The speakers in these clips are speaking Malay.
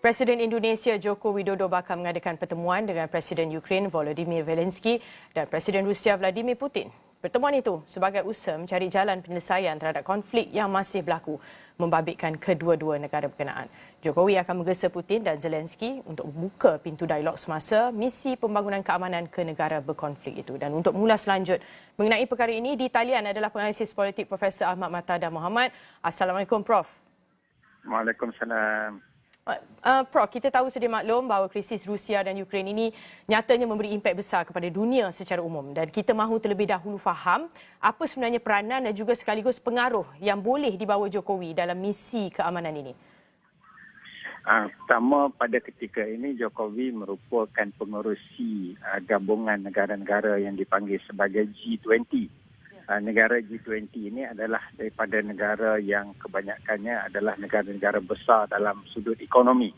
Presiden Indonesia Joko Widodo bakal mengadakan pertemuan dengan Presiden Ukraine Volodymyr Zelensky dan Presiden Rusia Vladimir Putin. Pertemuan itu sebagai usaha mencari jalan penyelesaian terhadap konflik yang masih berlaku membabitkan kedua-dua negara berkenaan. Jokowi akan menggesa Putin dan Zelensky untuk membuka pintu dialog semasa misi pembangunan keamanan ke negara berkonflik itu. Dan untuk mengulas lanjut mengenai perkara ini di talian adalah penganalisis politik Profesor Ahmad Matada Mohamad. Assalamualaikum Prof. Waalaikumsalam. Prof, kita tahu sedia maklum bahawa krisis Rusia dan Ukraine ini nyatanya memberi impak besar kepada dunia secara umum dan kita mahu terlebih dahulu faham apa sebenarnya peranan dan juga sekaligus pengaruh yang boleh dibawa Jokowi dalam misi keamanan ini. Pertama, pada ketika ini Jokowi merupakan pengerusi gabungan negara-negara yang dipanggil sebagai G20. Negara G20 ini adalah daripada negara yang kebanyakannya adalah negara-negara besar dalam sudut ekonomi.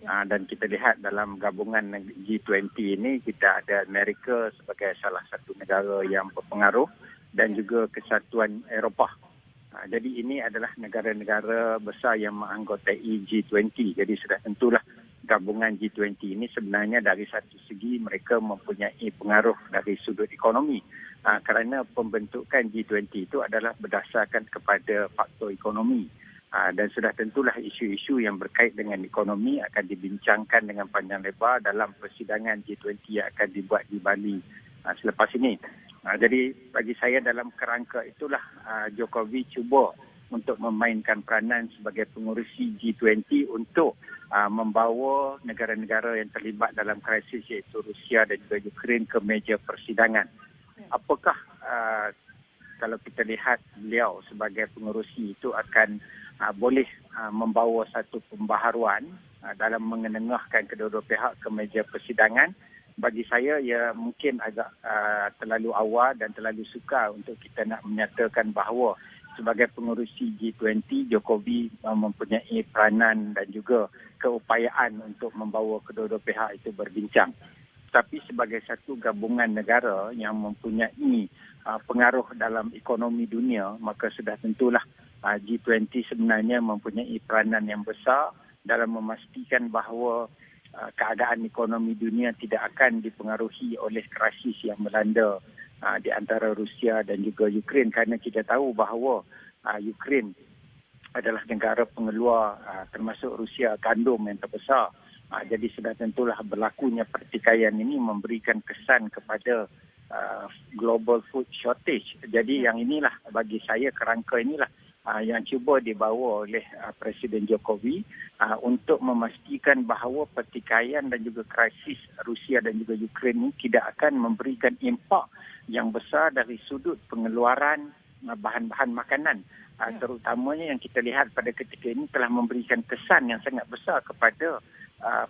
Dan kita lihat dalam gabungan G20 ini kita ada Amerika sebagai salah satu negara yang berpengaruh dan juga Kesatuan Eropah. Jadi ini adalah negara-negara besar yang menganggotai G20. Jadi sudah tentulah gabungan G20 ini sebenarnya dari satu segi mereka mempunyai pengaruh dari sudut ekonomi. Kerana pembentukan G20 itu adalah berdasarkan kepada faktor ekonomi. Dan sudah tentulah isu-isu yang berkait dengan ekonomi akan dibincangkan dengan panjang lebar dalam persidangan G20 yang akan dibuat di Bali selepas ini. Jadi bagi saya dalam kerangka itulah Jokowi cuba untuk memainkan peranan sebagai pengurusi G20 untuk membawa negara-negara yang terlibat dalam krisis iaitu Rusia dan juga Ukraine ke meja persidangan. Apakah kalau kita lihat beliau sebagai pengerusi itu akan boleh membawa satu pembaharuan dalam mengenengahkan kedua-dua pihak ke meja persidangan? Bagi saya ia mungkin agak terlalu awal dan terlalu sukar untuk kita nak menyatakan bahawa sebagai pengerusi G20 Jokowi mempunyai peranan dan juga keupayaan untuk membawa kedua-dua pihak itu berbincang. Tapi sebagai satu gabungan negara yang mempunyai pengaruh dalam ekonomi dunia, maka sudah tentulah G20 sebenarnya mempunyai peranan yang besar dalam memastikan bahawa keadaan ekonomi dunia tidak akan dipengaruhi oleh krisis yang melanda di antara Rusia dan juga Ukraine. Kerana kita tahu bahawa Ukraine adalah negara pengeluar termasuk Rusia gandum yang terbesar. Jadi sudah tentulah berlakunya pertikaian ini memberikan kesan kepada global food shortage. Jadi yang inilah bagi saya kerangka inilah yang cuba dibawa oleh Presiden Jokowi untuk memastikan bahawa pertikaian dan juga krisis Rusia dan juga Ukraine ini tidak akan memberikan impak yang besar dari sudut pengeluaran bahan-bahan makanan. Terutamanya yang kita lihat pada ketika ini telah memberikan kesan yang sangat besar kepada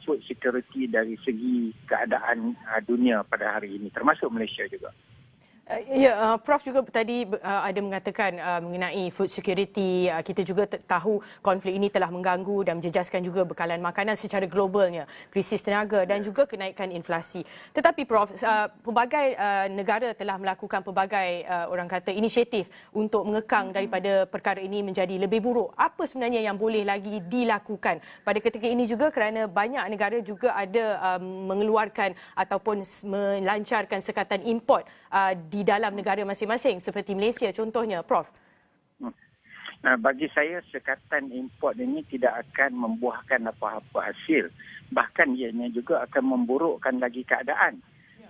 food security dari segi keadaan dunia pada hari ini, termasuk Malaysia juga. Ya, Prof juga tadi ada mengatakan mengenai food security. Kita juga tahu konflik ini telah mengganggu dan menjejaskan juga bekalan makanan secara globalnya, krisis tenaga dan juga kenaikan inflasi. Tetapi Prof, pelbagai negara telah melakukan pelbagai orang kata inisiatif untuk mengekang daripada perkara ini menjadi lebih buruk. Apa sebenarnya yang boleh lagi dilakukan pada ketika ini juga kerana banyak negara juga ada mengeluarkan ataupun melancarkan sekatan import di dalam negara masing-masing seperti Malaysia contohnya, Prof. Bagi saya sekatan import ini tidak akan membuahkan apa-apa hasil. Bahkan ianya juga akan memburukkan lagi keadaan.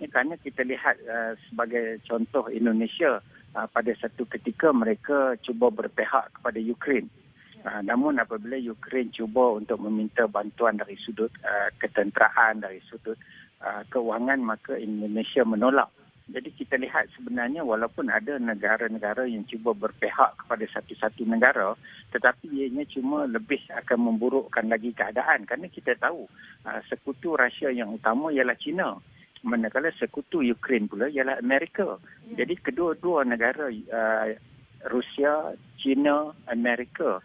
Kerana kita lihat sebagai contoh Indonesia pada satu ketika mereka cuba berpihak kepada Ukraine. Namun apabila Ukraine cuba untuk meminta bantuan dari sudut ketenteraan, dari sudut kewangan, maka Indonesia menolak. Jadi kita lihat sebenarnya walaupun ada negara-negara yang cuba berpihak kepada satu-satu negara, tetapi ianya cuma lebih akan memburukkan lagi keadaan. Kerana kita tahu sekutu Rusia yang utama ialah China. Manakala sekutu Ukraine pula ialah Amerika. Jadi kedua-dua negara Rusia, China, Amerika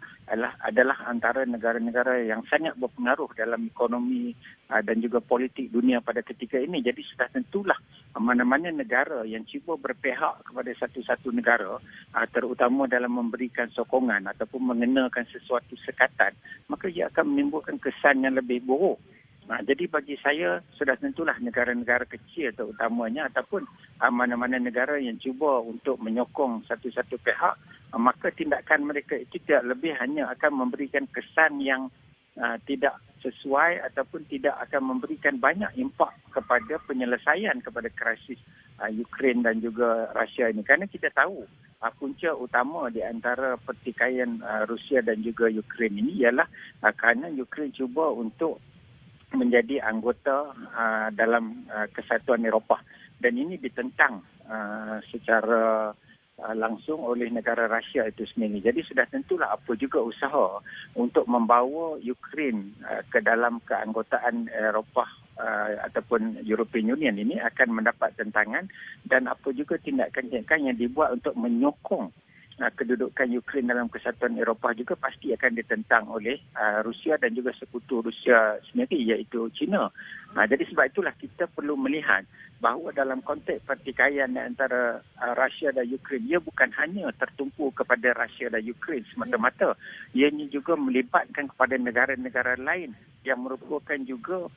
adalah antara negara-negara yang sangat berpengaruh dalam ekonomi dan juga politik dunia pada ketika ini. Jadi sudah tentulah mana-mana negara yang cuba berpihak kepada satu-satu negara, terutama dalam memberikan sokongan ataupun mengenakan sesuatu sekatan, maka ia akan menimbulkan kesan yang lebih buruk. Jadi bagi saya sudah tentulah negara-negara kecil terutamanya ataupun mana-mana negara yang cuba untuk menyokong satu-satu pihak, maka tindakan mereka itu tidak lebih hanya akan memberikan kesan yang tidak sesuai ataupun tidak akan memberikan banyak impak kepada penyelesaian kepada krisis Ukraine dan juga Rusia ini. Kerana kita tahu punca utama di antara pertikaian Rusia dan juga Ukraine ini ialah kerana Ukraine cuba untuk menjadi anggota dalam Kesatuan Eropah, dan ini ditentang secara langsung oleh negara Rusia itu sendiri. Jadi sudah tentulah apa juga usaha untuk membawa Ukraine ke dalam keanggotaan Eropah ataupun European Union ini akan mendapat tentangan, dan apa juga tindakan-tindakan yang dibuat untuk menyokong kedudukan Ukraine dalam Kesatuan Eropah juga pasti akan ditentang oleh Rusia dan juga sekutu Rusia sendiri, iaitu China. Jadi sebab itulah kita perlu melihat bahawa dalam konteks pertikaian antara Rusia dan Ukraine, ia bukan hanya tertumpu kepada Rusia dan Ukraine semata-mata. Ianya juga melibatkan kepada negara-negara lain yang merupakan juga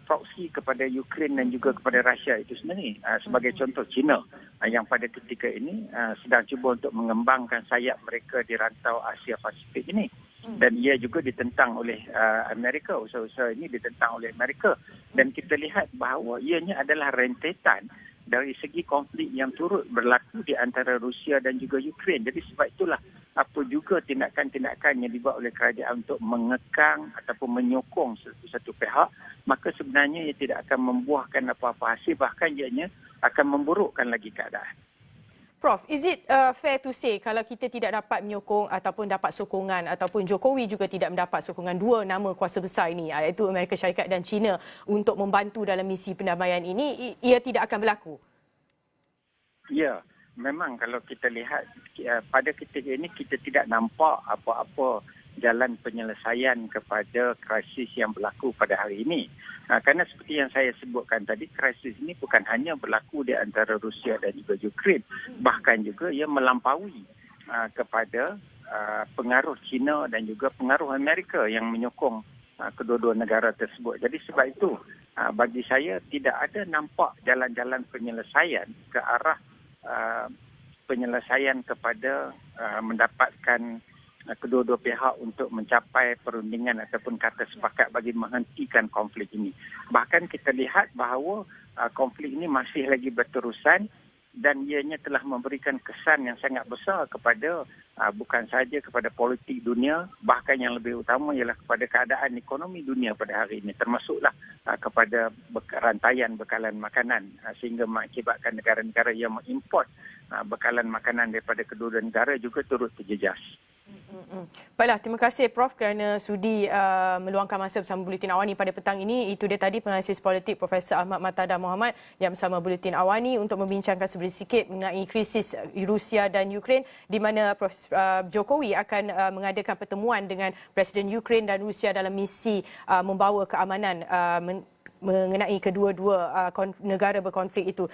proksi kepada Ukraine dan juga kepada Rusia itu sendiri. Sebagai contoh, China yang pada ketika ini sedang cuba untuk mengembangkan sayap mereka di rantau Asia Pasifik ini. Dan ia juga ditentang oleh Amerika, usaha-usaha ini ditentang oleh Amerika. Dan kita lihat bahawa ianya adalah rentetan dari segi konflik yang turut berlaku di antara Rusia dan juga Ukraine. Jadi sebab itulah apa juga tindakan-tindakan yang dibuat oleh kerajaan untuk mengekang ataupun menyokong satu pihak, maka sebenarnya ia tidak akan membuahkan apa-apa hasil, bahkan ianya akan memburukkan lagi keadaan. Prof, is it fair to say kalau kita tidak dapat menyokong ataupun dapat sokongan ataupun Jokowi juga tidak mendapat sokongan dua nama kuasa besar ini, iaitu Amerika Syarikat dan China, untuk membantu dalam misi pendamaian ini, ia tidak akan berlaku? Ya, memang kalau kita lihat pada ketika ini kita tidak nampak apa-apa jalan penyelesaian kepada krisis yang berlaku pada hari ini. Kerana seperti yang saya sebutkan tadi, krisis ini bukan hanya berlaku di antara Rusia dan juga Ukraine, bahkan juga ia melampaui kepada pengaruh China dan juga pengaruh Amerika yang menyokong kedua-dua negara tersebut. Jadi sebab itu bagi saya tidak ada nampak jalan-jalan penyelesaian ke arah penyelesaian kepada mendapatkan kedua-dua pihak untuk mencapai perundingan ataupun kata sepakat bagi menghentikan konflik ini. Bahkan kita lihat bahawa konflik ini masih lagi berterusan, dan ianya telah memberikan kesan yang sangat besar kepada bukan sahaja kepada politik dunia, bahkan yang lebih utama ialah kepada keadaan ekonomi dunia pada hari ini, termasuklah kepada rantaian bekalan makanan, sehingga mengakibatkan negara-negara yang mengimport bekalan makanan daripada kedua negara juga turut terjejas. Baiklah, terima kasih Prof kerana sudi meluangkan masa bersama Buletin Awani pada petang ini. Itu dia tadi penganalisis politik Profesor Ahmad Matada Mohamad yang bersama Buletin Awani untuk membincangkan sedikit mengenai krisis Rusia dan Ukraine, di mana Jokowi akan mengadakan pertemuan dengan Presiden Ukraine dan Rusia dalam misi membawa keamanan mengenai kedua-dua negara berkonflik itu.